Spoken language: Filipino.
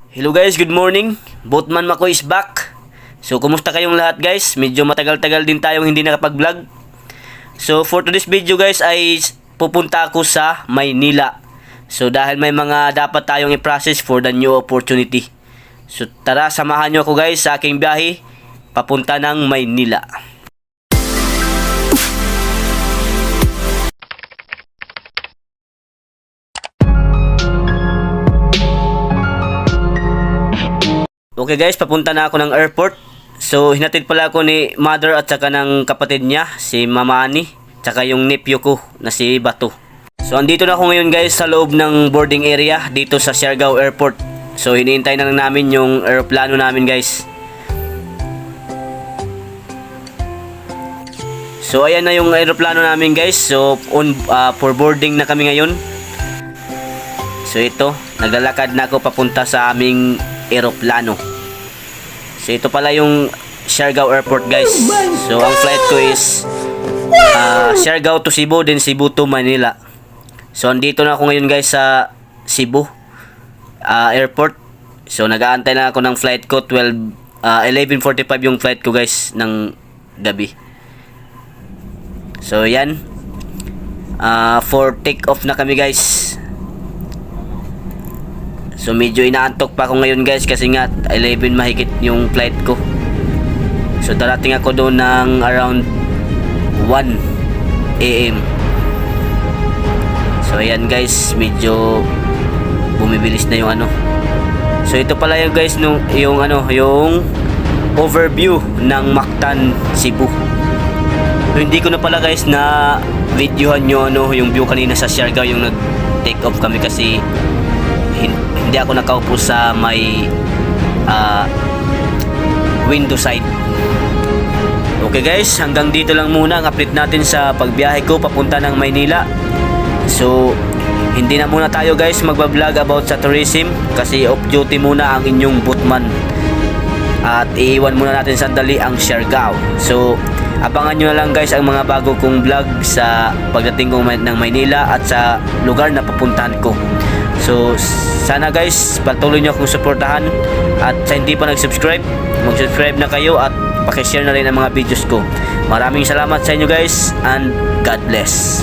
Hello guys, good morning. Boatman Makoy is back. So, kumusta kayong lahat guys? Medyo matagal-tagal din tayong hindi nakapag-vlog. So, for today's video guys ay pupunta ako sa Maynila. So, dahil may mga dapat tayong i-process for the new opportunity. So, tara, samahan nyo ako guys sa aking biyahe papunta ng Maynila. Okay guys, papunta na ako ng airport. So, hinatid pala ako ni mother at saka ng kapatid niya, si Mama Ani, saka yung nephew ko na si Bato. So, andito na ako ngayon guys sa loob ng boarding area dito sa Siargao Airport. So, hinihintay na lang namin yung aeroplano namin guys. So, ayan na yung aeroplano namin guys. So, for boarding na kami ngayon. So, ito, naglalakad na ako papunta sa aming aeroplano. So ito pala yung Siargao Airport guys. So ang flight ko is Siargao to Cebu, then Cebu to Manila. So andito na ako ngayon guys sa Cebu Airport. So nag-aantay na ako ng flight ko. 11:45 yung flight ko guys ng gabi. So yan, for take off na kami guys. So medyo inaantok pa ako ngayon guys kasi nga 11 mahigit yung flight ko. So darating ako doon ng around 1 AM. So ayan guys, medyo bumibilis na yung ano. So ito pala yung guys yung overview ng Mactan, Cebu. So hindi ko na pala guys na videohan yung view kanina sa Siargao, yung nag take off kami kasi hindi ako nakaupo sa may window side. Okay guys, hanggang dito lang muna ang update natin sa pagbiyahe ko papunta ng Maynila. So hindi na muna tayo guys magbablog about sa tourism kasi off duty muna ang inyong boatman. At iiwan muna natin sandali ang Siargao. So abangan nyo na lang guys ang mga bago kong vlog sa pagdating ko ng Maynila at sa lugar na pupuntahan ko. So sana guys patuloy nyo akong suportahan, at sa hindi pa nag-subscribe, mag-subscribe na kayo at pakishare na rin ang mga videos ko. Maraming salamat sa inyo guys, and God bless.